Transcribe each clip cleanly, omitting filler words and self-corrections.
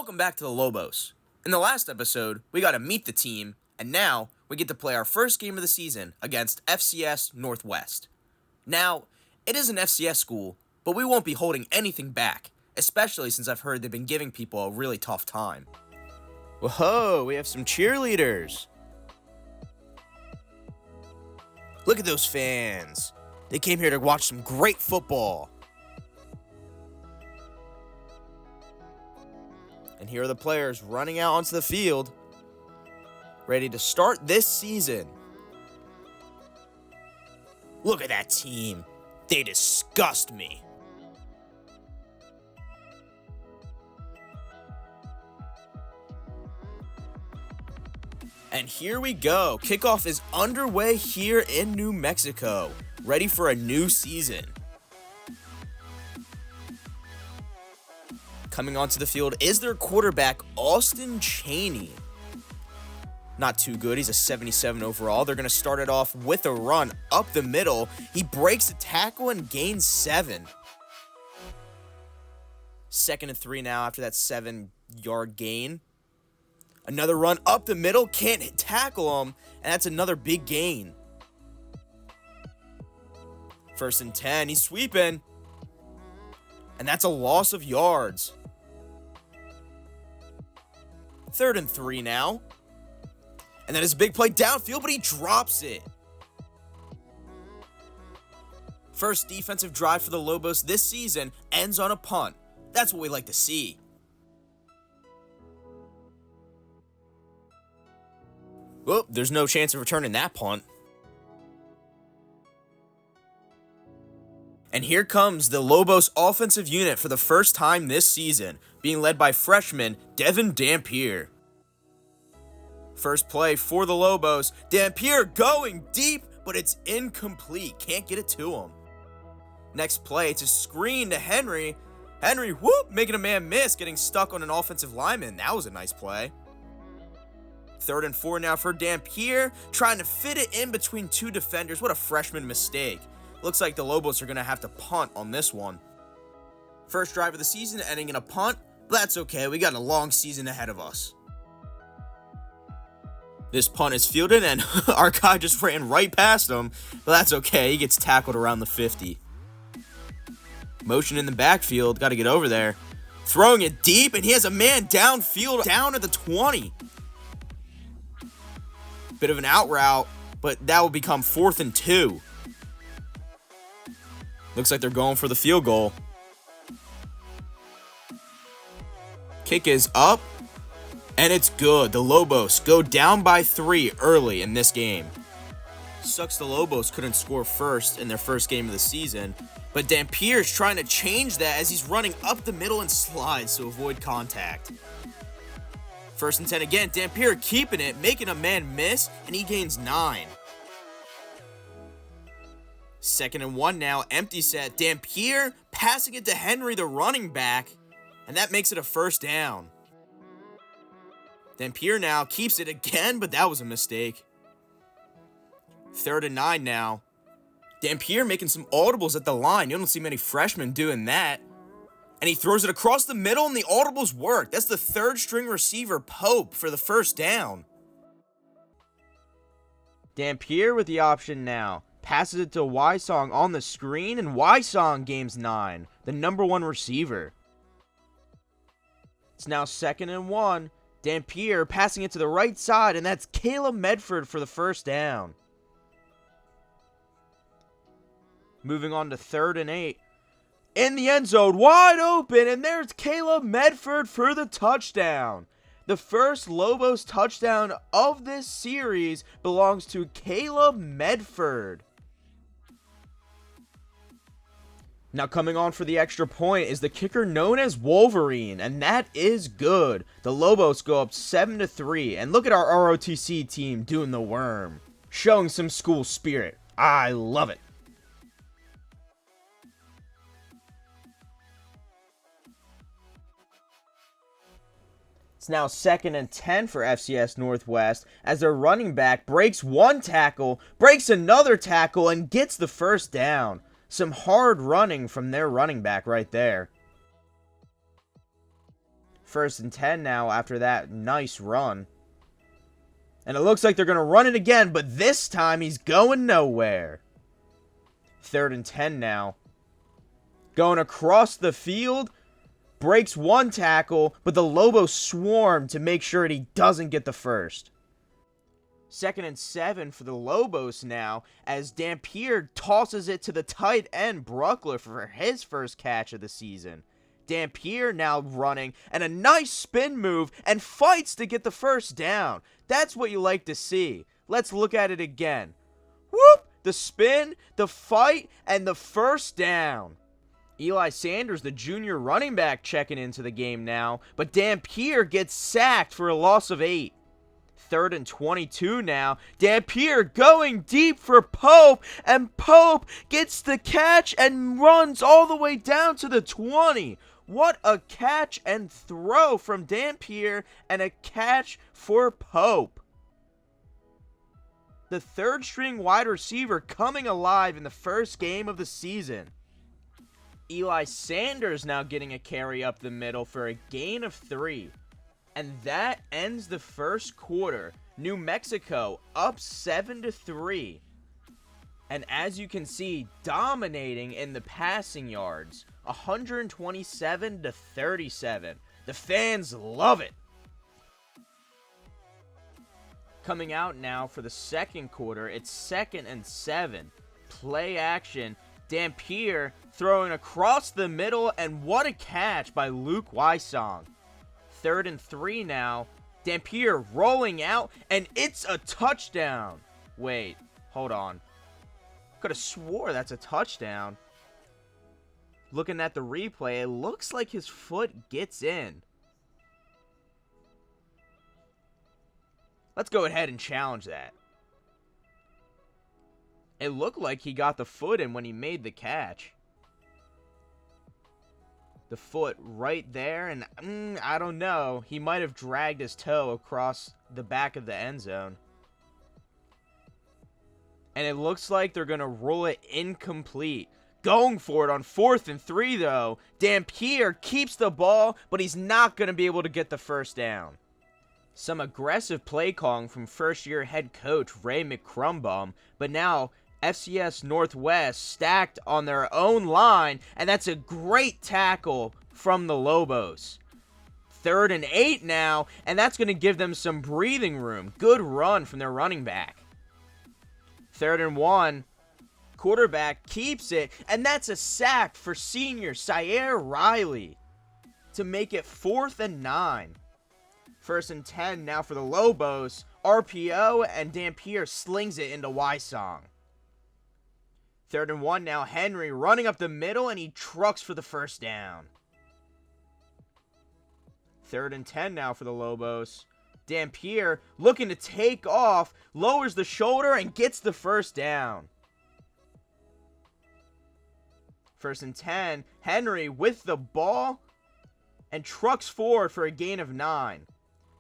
Welcome back to the Lobos. In the last episode, we got to meet the team, and now we get to play our first game of the season against FCS Northwest. Now, it is an FCS school, but we won't be holding anything back, especially since I've heard they've been giving people a really tough time. Whoa, we have some cheerleaders. Look at those fans. They came here to watch some great football. And here are the players running out onto the field, ready to start this season. Look at that team. They disgust me. And here we go. Kickoff is underway here in New Mexico, ready for a new season. Coming onto the field is their quarterback, Austin Chaney. Not too good. He's a 77 overall. They're going to start it off with a run up the middle. He breaks a tackle and gains 7. 2nd and 3 now after that 7-yard gain. Another run up the middle. Can't tackle him. And that's another big gain. 1st and 10. He's sweeping. And that's a loss of yards. 3rd and 3 now. And that is a big play downfield, but he drops it. First defensive drive for the Lobos this season ends on a punt. That's what we like to see. Well, there's no chance of returning that punt. And here comes the Lobos offensive unit for the first time this season, being led by freshman Devin Dampier. First play for the Lobos. Dampier going deep, but it's incomplete. Can't get it to him. Next play, it's a screen to Henry. Henry, making a man miss, getting stuck on an offensive lineman. That was a nice play. 3rd and 4 now for Dampier, trying to fit it in between two defenders. What a freshman mistake. Looks like the Lobos are going to have to punt on this one. First drive of the season ending in a punt, but that's okay. We got a long season ahead of us. This punt is fielded, and our guy just ran right past him, but that's okay. He gets tackled around the 50. Motion in the backfield. Got to get over there. Throwing it deep, and he has a man downfield, down at the 20. Bit of an out route, but that will become 4th and 2. Looks like they're going for the field goal. Kick is up, and it's good. The Lobos go down by 3 early in this game. Sucks the Lobos couldn't score first in their first game of the season, but Dampier's trying to change that as he's running up the middle and slides to avoid contact. 1st and 10 again. Dampier keeping it, making a man miss, and he gains 9. 2nd and 1 now, empty set. Dampier passing it to Henry, the running back, and that makes it a 1st down. Dampier now keeps it again, but that was a mistake. 3rd and 9 now. Dampier making some audibles at the line. You don't see many freshmen doing that. And he throws it across the middle, and the audibles work. That's the 3rd string receiver, Pope, for the 1st down. Dampier with the option now. Passes it to Wysong on the screen, and Wysong gains 9, the number 1 receiver. It's now 2nd and 1. Dampier passing it to the right side, and that's Caleb Medford for the 1st down. Moving on to 3rd and 8. In the end zone, wide open, and there's Caleb Medford for the touchdown. The first Lobos touchdown of this series belongs to Caleb Medford. Now coming on for the extra point is the kicker known as Wolverine, and that is good. The Lobos go up 7-3, and look at our ROTC team doing the worm. Showing some school spirit. I love it. It's now 2nd and 10 for FCS Northwest as their running back breaks one tackle, breaks another tackle, and gets the 1st down. Some hard running from their running back right there. First and 10 now after that nice run. And it looks like they're going to run it again, but this time he's going nowhere. Third and 10 now. Going across the field. Breaks one tackle, but the Lobos swarm to make sure he doesn't get the first. Second and 7 for the Lobos now, as Dampier tosses it to the tight end Bruckler for his first catch of the season. Dampier now running, and a nice spin move, and fights to get the first down. That's what you like to see. Let's look at it again. Whoop! The spin, the fight, and the first down. Eli Sanders, the junior running back, checking into the game now, but Dampier gets sacked for a loss of 8. Third and 22 now. Dampier going deep for Pope, and Pope gets the catch and runs all the way down to the 20. What a catch and throw from Dampier, and a catch for Pope. The third string wide receiver coming alive in the first game of the season. Eli Sanders now getting a carry up the middle for a gain of 3. And that ends the first quarter. New Mexico up 7-3. And as you can see, dominating in the passing yards. 127-37. The fans love it. Coming out now for the second quarter, it's 2nd and 7. Play action. Dampier throwing across the middle, and what a catch by Luke Wysong. 3rd and 3 now. Dampier rolling out, and it's a touchdown. Wait, hold on. Could have swore that's a touchdown. Looking at the replay, it looks like his foot gets in. Let's go ahead and challenge that. It looked like he got the foot in when he made the catch. The foot right there, and I don't know. He might have dragged his toe across the back of the end zone. And it looks like they're going to rule it incomplete. Going for it on 4th and 3, though. Dampier keeps the ball, but he's not going to be able to get the first down. Some aggressive play calling from first-year head coach Ray McCrumbum, but now FCS Northwest stacked on their own line, and that's a great tackle from the Lobos. 3rd and 8 now, and that's going to give them some breathing room. Good run from their running back. 3rd and 1, quarterback keeps it, and that's a sack for senior Syer Riley to make it 4th and 9. 1st and 10 now for the Lobos. RPO, and Dampier slings it into Wysong. 3rd and 1 now. Henry running up the middle, and he trucks for the first down. 3rd and 10 now for the Lobos. Dampier looking to take off, lowers the shoulder, and gets the first down. 1st and 10. Henry with the ball and trucks forward for a gain of 9.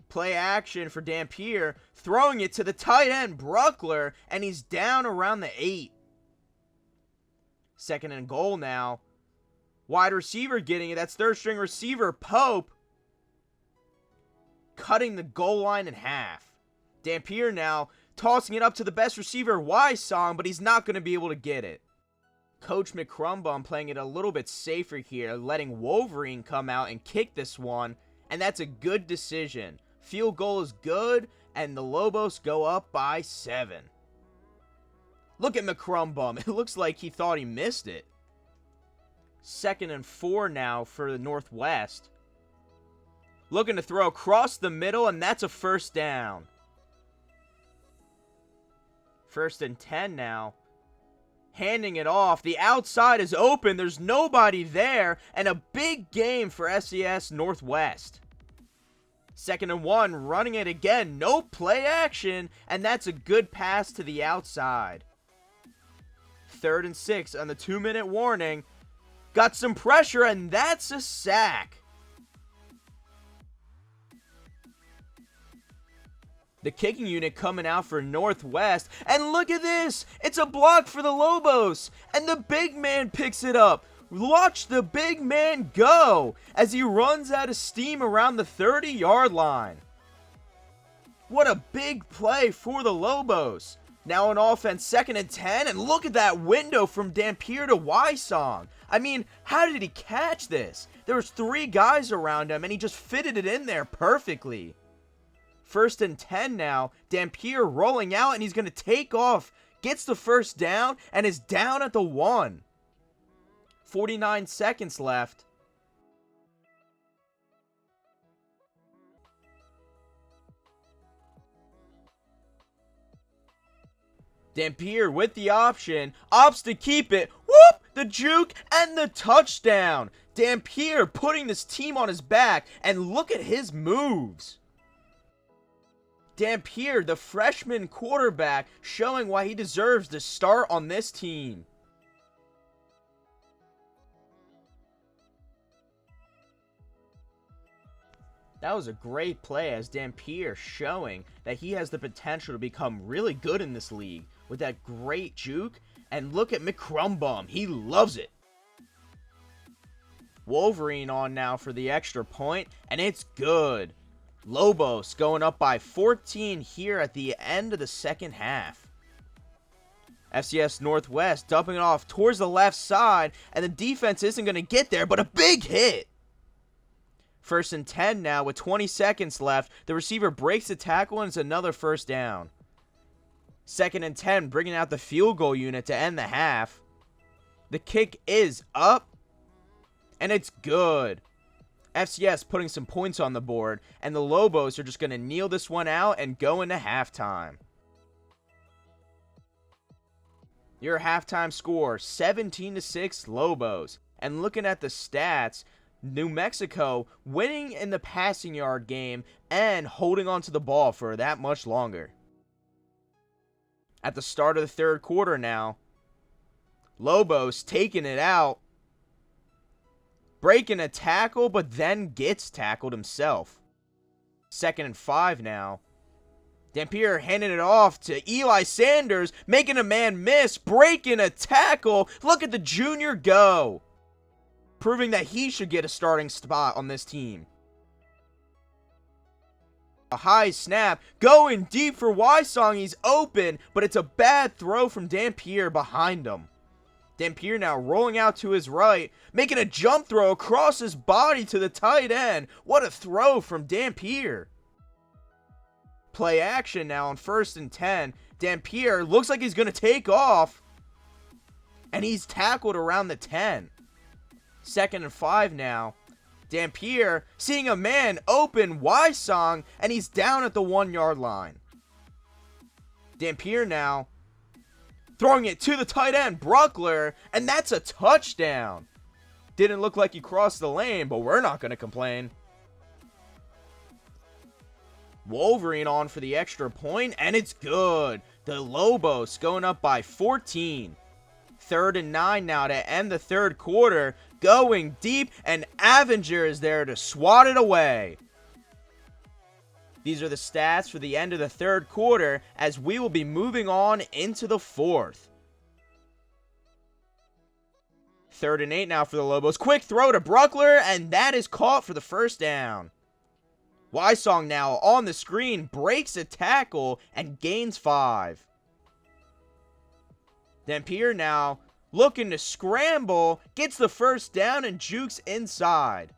Play action for Dampier, throwing it to the tight end Bruckler, and he's down around the 8. 2nd and goal now. Wide receiver getting it. That's 3rd string receiver Pope, cutting the goal line in half. Dampier now tossing it up to the best receiver Wysong, but he's not going to be able to get it. Coach McCrumbum playing it a little bit safer here, letting Wolverine come out and kick this one, and that's a good decision. Field goal is good, and the Lobos go up by 7. Look at McCrumbum. It looks like he thought he missed it. 2nd and 4 now for the Northwest. Looking to throw across the middle, and that's a first down. 1st and 10 now. Handing it off. The outside is open. There's nobody there, and a big game for FCS Northwest. 2nd and 1, running it again. No play action, and that's a good pass to the outside. 3rd and 6 on the 2-minute warning. Got some pressure, and that's a sack. The kicking unit coming out for Northwest, and look at this! It's a block for the Lobos, and the big man picks it up. Watch the big man go as he runs out of steam around the 30-yard line. What a big play for the Lobos. Now on offense, 2nd and 10, and look at that window from Dampier to Wysong. I mean, how did he catch this? There was 3 guys around him, and he just fitted it in there perfectly. 1st and 10 now, Dampier rolling out, and he's going to take off. Gets the first down, and is down at the 1. 49 seconds left. Dampier with the option, opts to keep it. Whoop! The juke and the touchdown. Dampier putting this team on his back, and look at his moves. Dampier, the freshman quarterback, showing why he deserves to start on this team. That was a great play as Dampier showing that he has the potential to become really good in this league with that great juke. And look at McCrumbum. He loves it. Wolverine on now for the extra point, and it's good. Lobos going up by 14 here at the end of the second half. FCS Northwest dumping it off towards the left side, and the defense isn't going to get there, but a big hit. 1st and 10 now with 20 seconds left. The receiver breaks the tackle, and it's another first down. 2nd and 10, bringing out the field goal unit to end the half. The kick is up, and it's good. FCS putting some points on the board, and the Lobos are just going to kneel this one out and go into halftime. Your halftime score, 17-6 Lobos. And looking at the stats, New Mexico winning in the passing yard game and holding on to the ball for that much longer. At the start of the 3rd quarter now, Lobos taking it out, breaking a tackle, but then gets tackled himself. 2nd and 5 now. Dampier handing it off to Eli Sanders, making a man miss, breaking a tackle. Look at the junior go, proving that he should get a starting spot on this team. A high snap, going deep for Wysong. He's open, but it's a bad throw from Dampier behind him. Dampier now rolling out to his right, making a jump throw across his body to the tight end. What a throw from Dampier. Play action now on 1st and 10. Dampier looks like he's going to take off, and he's tackled around the 10. 2nd and 5 now. Dampier seeing a man open, Wysong, and he's down at the 1-yard line. Dampier now throwing it to the tight end, Bruckler, and that's a touchdown. Didn't look like he crossed the lane, but we're not going to complain. Wolverine on for the extra point, and it's good. The Lobos going up by 14. 3rd and 9 now to end the 3rd quarter. Going deep, and Avenger is there to swat it away. These are the stats for the end of the 3rd quarter as we will be moving on into the 4th. 3rd and 8 now for the Lobos. Quick throw to Bruckler, and that is caught for the first down. Wysong now on the screen, breaks a tackle and gains 5. Dampier now looking to scramble, gets the first down and jukes inside.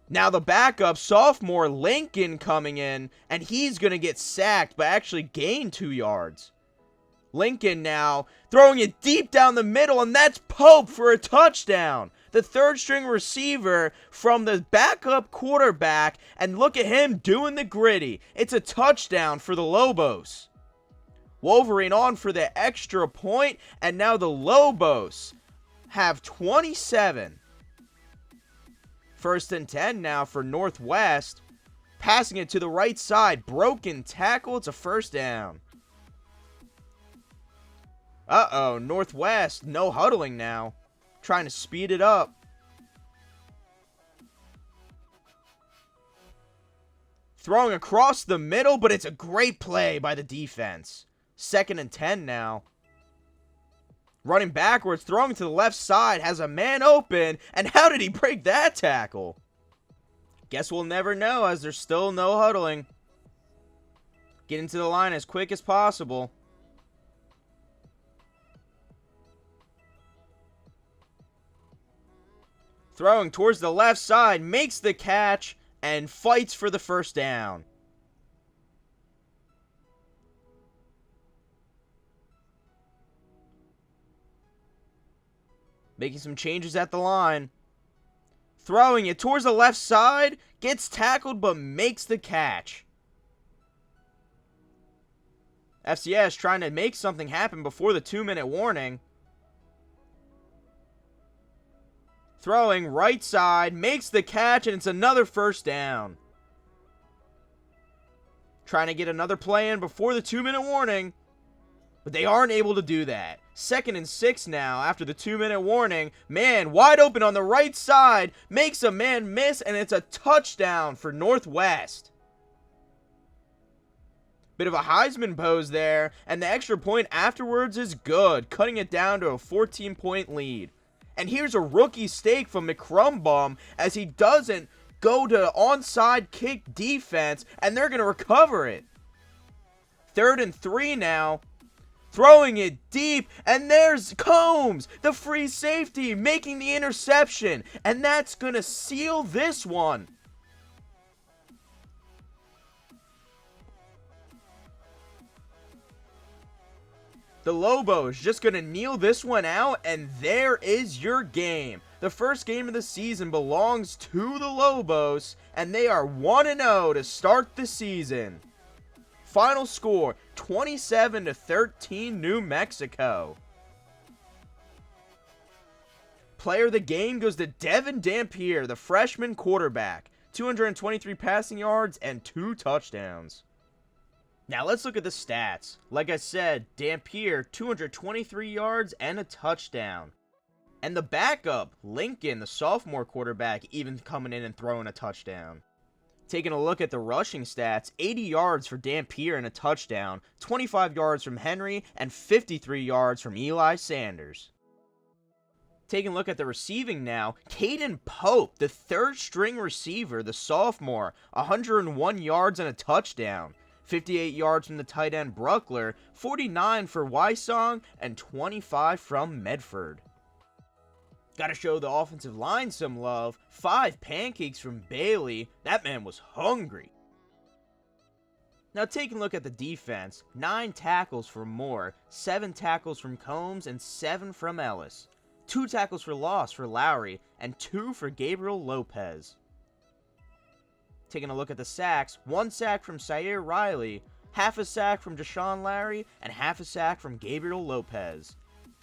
Now the backup sophomore Lincoln coming in, and he's going to get sacked but actually gain 2 yards. Lincoln now throwing it deep down the middle, and that's Pope for a touchdown. The 3rd string receiver from the backup quarterback, and look at him doing the gritty. It's a touchdown for the Lobos. Wolverine on for the extra point, and now the Lobos have 27. 1st and 10 now for Northwest. Passing it to the right side. Broken tackle. It's a first down. Uh-oh. Northwest no huddling now. Trying to speed it up. Throwing across the middle, but it's a great play by the defense. 2nd and 10 now. Running backwards, throwing to the left side, has a man open, and how did he break that tackle? Guess we'll never know, as there's still no huddling. Get into the line as quick as possible. Throwing towards the left side, makes the catch, and fights for the first down. Making some changes at the line. Throwing it towards the left side, gets tackled but makes the catch. FCS trying to make something happen before the 2-minute warning. Throwing right side, makes the catch, and it's another first down. Trying to get another play in before the 2-minute warning, but they aren't able to do that. 2nd and 6 now after the 2-minute warning. Man wide open on the right side, makes a man miss, and it's a touchdown for Northwest. Bit of a Heisman pose there, and the extra point afterwards is good, cutting it down to a 14-point lead. And here's a rookie stake from McCrumbum as he doesn't go to onside kick defense, and they're going to recover it. 3rd and 3 now. Throwing it deep, and there's Combs, the free safety, making the interception. And that's going to seal this one. The Lobos just going to kneel this one out, and there is your game. The first game of the season belongs to the Lobos, and they are 1-0 to start the season. Final score, 27-13 New Mexico. Player of the game goes to Devin Dampier, the freshman quarterback. 223 passing yards and 2 touchdowns. Now let's look at the stats. Like I said, Dampier, 223 yards and a touchdown. And the backup, Lincoln, the sophomore quarterback, even coming in and throwing a touchdown. Taking a look at the rushing stats, 80 yards for Dampier and a touchdown, 25 yards from Henry, and 53 yards from Eli Sanders. Taking a look at the receiving now, Caden Pope, the 3rd string receiver, the sophomore, 101 yards and a touchdown. 58 yards from the tight end Bruckler, 49 for Wysong, and 25 from Medford. Gotta show the offensive line some love. 5 pancakes from Bailey. That man was hungry. Now taking a look at the defense, 9 tackles from Moore, 7 tackles from Combs, and 7 from Ellis. 2 tackles for loss for Lowry, and 2 for Gabriel Lopez. Taking a look at the sacks, 1 sack from Sayer Riley, half a sack from Deshaun Larry, and half a sack from Gabriel Lopez.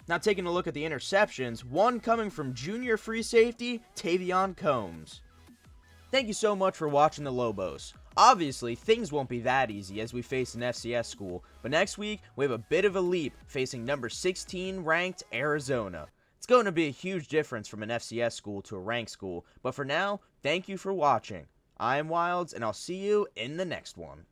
Now taking a look at the interceptions, 1 coming from junior free safety, Tavion Combs. Thank you so much for watching the Lobos. Obviously, things won't be that easy as we face an FCS school, but next week, we have a bit of a leap facing number 16 ranked Arizona. It's going to be a huge difference from an FCS school to a ranked school, but for now, thank you for watching. I'm Wilds, and I'll see you in the next one.